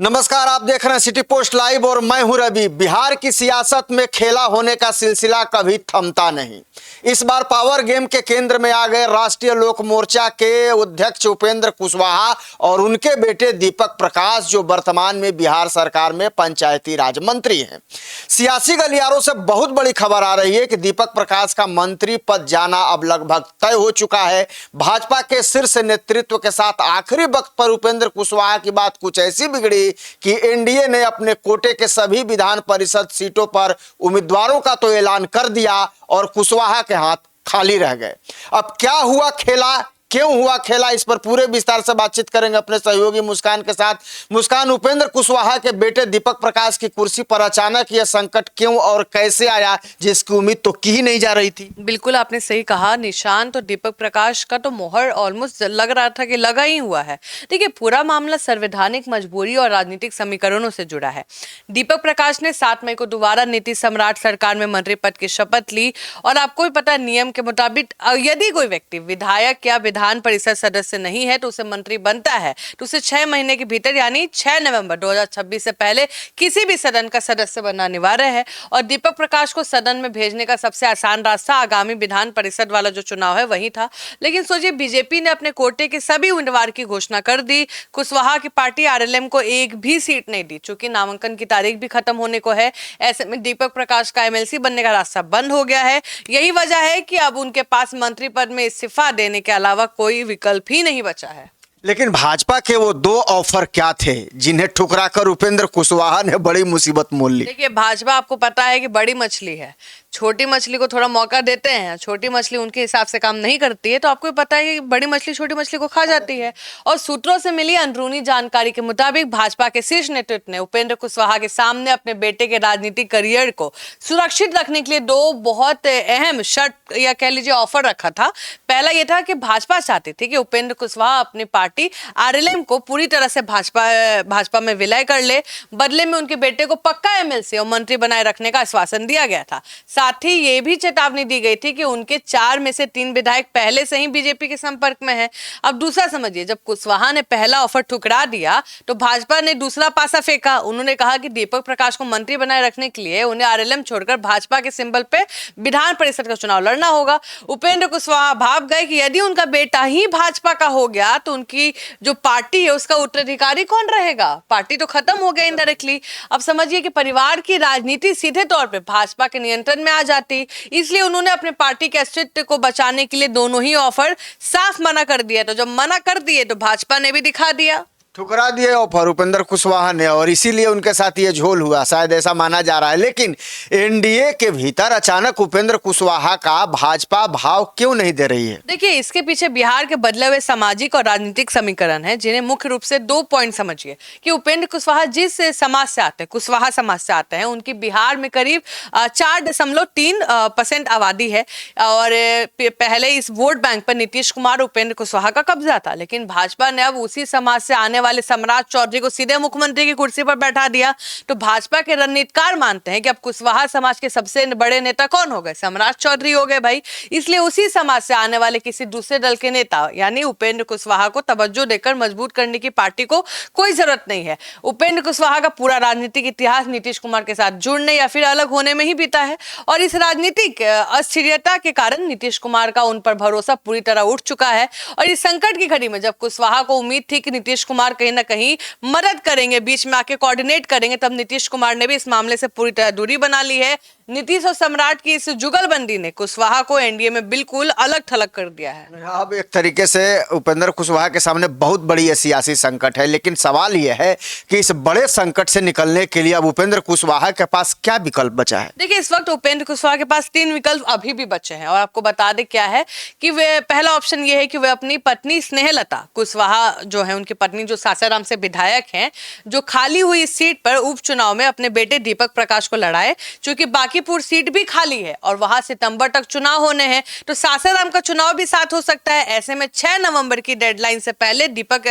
नमस्कार, आप देख रहे हैं सिटी पोस्ट लाइव और मैं हूं रवि। बिहार की सियासत में खेला होने का सिलसिला कभी थमता नहीं। इस बार पावर गेम के केंद्र में आ गए राष्ट्रीय लोक मोर्चा के अध्यक्ष उपेंद्र कुशवाहा और उनके बेटे दीपक प्रकाश, जो वर्तमान में बिहार सरकार में पंचायती राज मंत्री हैं। सियासी गलियारों से बहुत बड़ी खबर आ रही है कि दीपक प्रकाश का मंत्री पद जाना अब लगभग तय हो चुका है। भाजपा के शीर्ष नेतृत्व के साथ आखिरी वक्त पर उपेंद्र कुशवाहा की बात कुछ ऐसी बिगड़ी कि एनडीए ने अपने कोटे के सभी विधान परिषद सीटों पर उम्मीदवारों का तो ऐलान कर दिया और कुशवाहा के हाथ खाली रह गए। अब क्या हुआ खेला, क्यों हुआ खेला, इस पर पूरे विस्तार से बातचीत करेंगे अपने सहयोगी मुस्कान के साथ। मुस्कान, उपेंद्र कुशवाहा के बेटे दीपक प्रकाश की कुर्सी पर अचानक यह संकट क्यों और कैसे आया, जिसकी उम्मीद तो की ही नहीं जा रही थी? बिल्कुल आपने सही कहा निशान। तो दीपक प्रकाश का तो मोहर ऑलमोस्ट लग रहा था कि लगा ही हुआ है। देखिए, पूरा मामला संवैधानिक मजबूरी और राजनीतिक समीकरणों से जुड़ा है। दीपक प्रकाश ने 7 मई को दोबारा नीति सम्राट सरकार में मंत्री पद की शपथ ली और आपको भी पता, नियम के मुताबिक यदि कोई व्यक्ति विधायक या विधान परिषद सदस्य नहीं है तो उसे मंत्री बनता है, तो उसे 6 महीने के भीतर यानी 6 नवंबर 2026 से पहले किसी भी सदन का सदस्य बनना अनिवार्य है। और दीपक प्रकाश को सदन में भेजने का सबसे आसान रास्ता आगामी विधान परिषद वाला जो चुनाव है वही था। लेकिन सोचिए, बीजेपी ने अपने कोटे के सभी उम्मीदवार की घोषणा कर दी। कुशवाहा की पार्टी आरएलएम को एक भी सीट नहीं दी, चूंकि नामांकन की तारीख भी खत्म होने को है। ऐसे में दीपक प्रकाश का एमएलसी बनने का रास्ता बंद हो गया है। यही वजह है कि अब उनके पास मंत्री पद में इस्तीफा देने के अलावा कोई विकल्प ही नहीं बचा है। लेकिन भाजपा के वो 2 ऑफर क्या थे जिन्हें ठुकराकर उपेंद्र कुशवाहा ने बड़ी मुसीबत मोल ली? देखिए, भाजपा आपको पता है कि बड़ी मछली है, छोटी मछली को थोड़ा मौका देते हैं, छोटी मछली उनके हिसाब से काम नहीं करती है, तो आपको पता है कि बड़ी मछली छोटी मछली को खा जाती है। और सूत्रों से मिली अंदरूनी जानकारी के मुताबिक भाजपा के शीर्ष नेतृत्व ने उपेंद्र कुशवाहा के सामने अपने बेटे के राजनीतिक करियर को सुरक्षित रखने के लिए 2 बहुत अहम शर्त या कह लीजिए ऑफर रखा था। पहला यह था कि भाजपा चाहती थी कि उपेंद्र कुशवाहा अपनी पार्टी आरएलएम को पूरी तरह से भाजपा में विलय कर ले। बदले में उनके बेटे को पक्का एमएलसी और मंत्री बनाए रखने का आश्वासन दिया गया था। साथ ही ये भी चेतावनी दी गई थी कि उनके 4 में से 3 विधायक पहले से ही बीजेपी के संपर्क में हैं। अब दूसरा समझिए, जब कुशवाहा ने पहला ऑफर ठुकरा दिया तो भाजपा ने दूसरा पासा फेंका। उन्होंने कहा कि दीपक प्रकाश को मंत्री बनाए रखने के लिए उन्हें आरएलएम छोड़कर भाजपा के सिंबल पे विधान परिषद का चुनाव लड़ना होगा। उपेंद्र कुशवाहा भाप गए कि यदि उनका बेटा ही भाजपा का हो गया तो उनकी जो पार्टी है उसका उत्तराधिकारी कौन रहेगा? पार्टी तो खत्म हो गया इनडायरेक्टली। अब समझिए कि परिवार की राजनीति सीधे तौर पे भाजपा के नियंत्रण में आ जाती। इसलिए उन्होंने अपने पार्टी के अस्तित्व को बचाने के लिए दोनों ही ऑफर साफ मना कर दिया। तो जब मना कर दिए तो भाजपा ने भी दिखा दिया, ठुकरा दिए ऑफर उपेंद्र कुशवाहा ने, और इसीलिए उनके साथ ये झोल हुआ, शायद ऐसा माना जा रहा है। लेकिन एनडीए के भीतर अचानक उपेंद्र कुशवाहा का भाजपा भाव क्यों नहीं दे रही है? देखिए, इसके पीछे बिहार के बदले हुए सामाजिक और राजनीतिक समीकरण है, जिन्हें मुख्य रूप से 2 पॉइंट समझिए कि उपेंद्र कुशवाहा जिस समाज से आते हैं, कुशवाहा समाज से आते हैं, उनकी बिहार में करीब 4.3% आबादी है। और पहले इस वोट बैंक पर नीतीश कुमार उपेंद्र कुशवाहा का कब्जा था। लेकिन भाजपा ने अब उसी समाज से आने वाले सम्राट चौधरी को सीधे मुख्यमंत्री की कुर्सी पर बैठा दिया। तो भाजपा के रणनीतिकार मानते हैं कि अब कुशवाहा समाज के सबसे बड़े नेता कौन हो गए? सम्राट चौधरी हो गए भाई। इसलिए उसी समाज से आने वाले किसी दूसरे दल के नेता यानी उपेंद्र कुशवाहा को तवज्जो देकर मजबूत करने की पार्टी को कोई जरूरत नहीं है। उपेंद्र कुशवाहा का पूरा राजनीतिक इतिहास नीतीश कुमार के साथ जुड़ने या फिर अलग होने में ही बीता है। और इस राजनीतिक अस्थिरता के कारण नीतीश कुमार का उन पर भरोसा पूरी तरह उठ चुका है। और इस संकट की घड़ी में जब कुशवाहा को उम्मीद थी कि नीतीश कुमार कहीं ना कहीं मदद करेंगे, बीच में आके कोऑर्डिनेट करेंगे, तब नीतीश कुमार ने भी इस मामले से पूरी तरह दूरी बना ली है। नीतीश और सम्राट की इस जुगलबंदी ने कुशवाहा को एनडीए में बिल्कुल अलग थलग कर दिया है। अब एक तरीके से उपेंद्र कुशवाहा के सामने बहुत बड़ी सियासी संकट है। लेकिन सवाल यह है कि इस बड़े संकट से निकलने के लिए अब उपेंद्र कुशवाहा के पास क्या विकल्प बचा है? देखिए, इस वक्त उपेंद्र कुशवाहा के पास 3 विकल्प अभी भी बचे हैं। और आपको बता दें क्या है कि वे पहला ऑप्शन ये है कि वे अपनी पत्नी स्नेहलता कुशवाहा जो है, उनकी पत्नी जो सासाराम से विधायक हैं, जो खाली हुई इस सीट पर उपचुनाव में अपने बेटे दीपक प्रकाश को लड़ाए। चूंकि बांकीपुर सीट भी खाली है और वहां सितंबर तक चुनाव होने हैं, तो सासाराम का चुनाव भी साथ हो सकता है। ऐसे में 6 नवंबर की डेडलाइन से पहले दीपक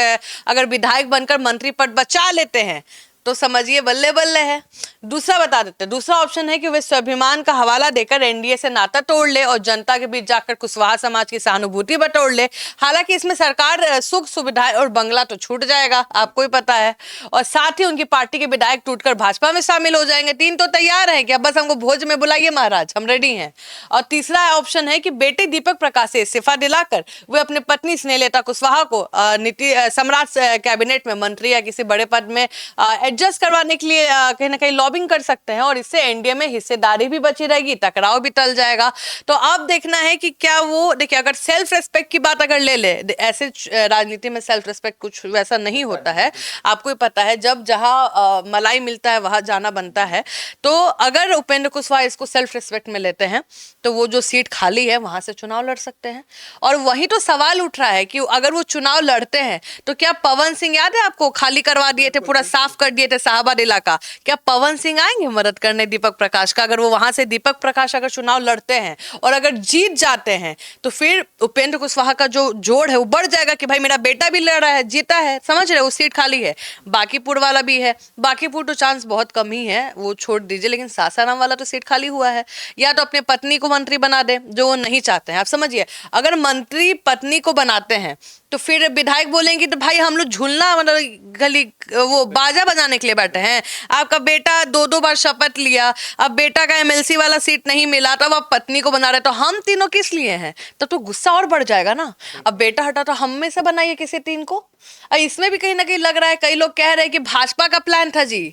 अगर विधायक बनकर मंत्री पद बचा लेते हैं तो समझिए बल्ले बल्ले है। दूसरा बता देते हैं, दूसरा ऑप्शन है कि वे स्वाभिमान का हवाला देकर एनडीए से नाता तोड़ ले और जनता के बीच जाकर कुशवाहा समाज की सहानुभूति बटोर ले। हालांकि इसमें सरकार सुख सुविधाएं और बंगला तो छूट जाएगा, आपको ही पता है, और साथ ही उनकी पार्टी के विधायक टूटकर भाजपा में शामिल हो जाएंगे। तीन तो तैयार है कि अब बस हमको भोज में बुलाइए महाराज, हम रेडी हैं। और तीसरा ऑप्शन है कि बेटे दीपक प्रकाश से इस्तीफा दिलाकर वे अपने पत्नी स्नेहलता कुशवाहा को नीति सम्राट कैबिनेट में मंत्री या किसी बड़े पद में एडजस्ट करवाने के लिए कहीं ना कहीं लॉबिंग कर सकते हैं, और इससे एनडीए में हिस्सेदारी भी बची रहेगी, टकराव भी टल जाएगा। तो अब देखना है कि क्या वो, देखिए अगर सेल्फ रेस्पेक्ट की बात अगर ले ले, ऐसे राजनीति में सेल्फ रेस्पेक्ट कुछ वैसा नहीं होता है, आपको ही पता है, जब जहां मलाई मिलता है वहां जाना बनता है। तो अगर उपेंद्र कुशवाहा इसको सेल्फ रेस्पेक्ट में लेते हैं तो वो जो सीट खाली है वहां से चुनाव लड़ सकते हैं। और वही तो सवाल उठ रहा है कि अगर वो चुनाव लड़ते हैं तो क्या पवन सिंह, याद है आपको, खाली करवा दिए थे, पूरा साफ कर दिए थे शाहाबाद इलाका, क्या पवन सिंह आएंगे मदद करने दीपक प्रकाश का? अगर वो वहां से दीपक प्रकाश अगर चुनाव लड़ते हैं और अगर जीत जाते हैं तो फिर उपेंद्र कुशवाहा का जो जोड़ है वो बढ़ जाएगा कि भाई मेरा बेटा भी लड़ रहा है, जीता है, समझ रहे हो, सीट खाली है। बांकीपुर वाला भी है, बांकीपुर तो चांस बहुत कम ही है, वो छोड़ दीजिए, लेकिन सासाराम वाला तो सीट खाली हुआ है। या तो अपने पत्नी को मंत्री बना दे, जो वो नहीं चाहते हैं। आप समझिए, अगर मंत्री पत्नी को बनाते हैं तो फिर विधायक बोलेंगे तो भाई हम लोग झूलना, मतलब गली वो बाजा बजाने के लिए बैठे हैं। आपका बेटा 2-2 बार शपथ लिया, अब बेटा का एमएलसी वाला सीट नहीं मिला, तब आप पत्नी को बना रहे, तो हम तीनों किस लिए हैं? तब तो गुस्सा और बढ़ जाएगा ना। अब बेटा हटा तो हम में से बनाइए किसी तीन को। और इसमें भी कहीं ना कहीं लग रहा है, कई लोग कह रहे हैं कि भाजपा का प्लान था जी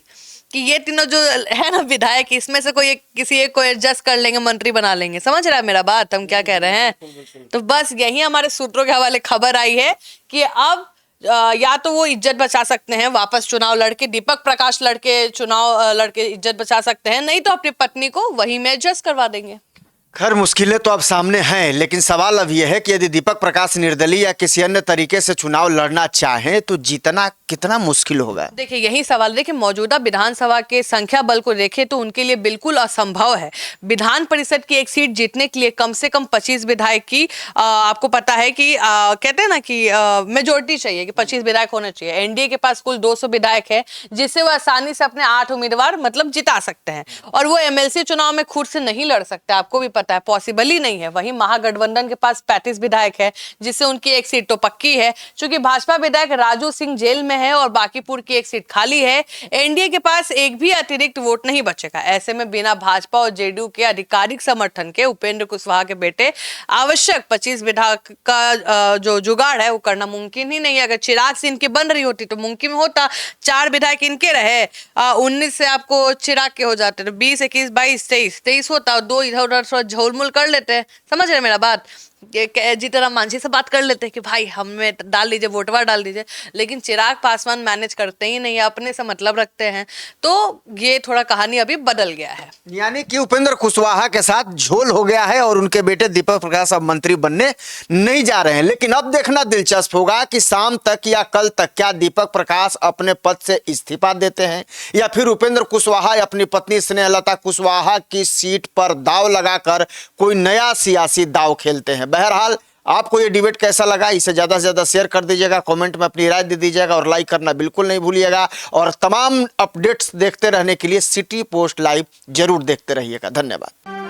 कि ये तीनों जो है ना विधायक, इसमें से कोई एक, किसी एक को एडजस्ट कर लेंगे, मंत्री बना लेंगे। समझ रहा है मेरा बात, हम क्या कह रहे हैं? तो बस यही हमारे सूत्रों के हवाले खबर आई है कि अब या तो वो इज्जत बचा सकते हैं, वापस चुनाव लड़के, दीपक प्रकाश लड़के चुनाव लड़के इज्जत बचा सकते हैं, नहीं तो अपनी पत्नी को वही में एडजस्ट करवा देंगे। खैर मुश्किलें तो अब सामने हैं, लेकिन सवाल अब यह है कि यदि दीपक प्रकाश निर्दलीय या किसी अन्य तरीके से चुनाव लड़ना चाहें तो जीतना कितना मुश्किल होगा। देखिए यही सवाल, देखिए मौजूदा विधानसभा के संख्या बल को देखें तो उनके लिए बिल्कुल असंभव है। विधान परिषद की एक सीट जीतने के लिए कम से कम 25 विधायक की आपको पता है कि कहते हैं ना कि मेजोरिटी चाहिए, कि 25 विधायक होने चाहिए। एनडीए के पास कुल 200 विधायक है, जिससे वो आसानी से अपने 8 उम्मीदवार मतलब जिता सकते हैं, और वो एमएलसी चुनाव में खुद से नहीं लड़ सकते, आपको भी पता है, पॉसिबल ही नहीं है। वहीं महागठबंधन के पास 35 विधायक है, जिससे उनकी एक सीट तो पक्की है। चूंकि भाजपा विधायक राजू सिंह जेल में है और बांकीपुर की एक सीट खाली है, एनडीए के पास एक भी अतिरिक्त वोट नहीं बचेगा। ऐसे में बिना भाजपा और जेडीयू के आधिकारिक समर्थन के उपेंद्र कुशवाहा के बेटे आवश्यक 25 विधायक का जो जुगाड़ है वो करना मुमकिन ही नहीं है। अगर चिराग से इनकी बन रही होती तो मुमकिन होता, 4 विधायक इनके रहे, 19 से आपको चिराग के हो जाते, तो 20, 21, 22, 23 होता, और 2 इधर उधर झोलमूल कर लेते हैं। समझ रहे मेरा बात? जीतनराम मांझी से बात कर लेते हैं कि भाई हमें डाल दीजिए, वोटवा डाल दीजिए, लेकिन चिराग पासवान मैनेज करते ही नहीं, अपने से मतलब रखते हैं। तो ये थोड़ा कहानी अभी बदल गया है, यानी कि उपेंद्र कुशवाहा के साथ झोल हो गया है और उनके बेटे दीपक प्रकाश अब मंत्री बनने नहीं जा रहे हैं। लेकिन अब देखना दिलचस्प होगा कि शाम तक या कल तक क्या दीपक प्रकाश अपने पद से इस्तीफा देते हैं या फिर उपेंद्र कुशवाहा अपनी पत्नी स्नेहलता कुशवाहा की सीट पर दाव लगाकर कोई नया सियासी दाव खेलते हैं। बहरहाल आपको ये डिबेट कैसा लगा, इसे ज़्यादा से ज़्यादा शेयर कर दीजिएगा, कमेंट में अपनी राय दे दीजिएगा और लाइक करना बिल्कुल नहीं भूलिएगा। और तमाम अपडेट्स देखते रहने के लिए सिटी पोस्ट लाइव जरूर देखते रहिएगा। धन्यवाद।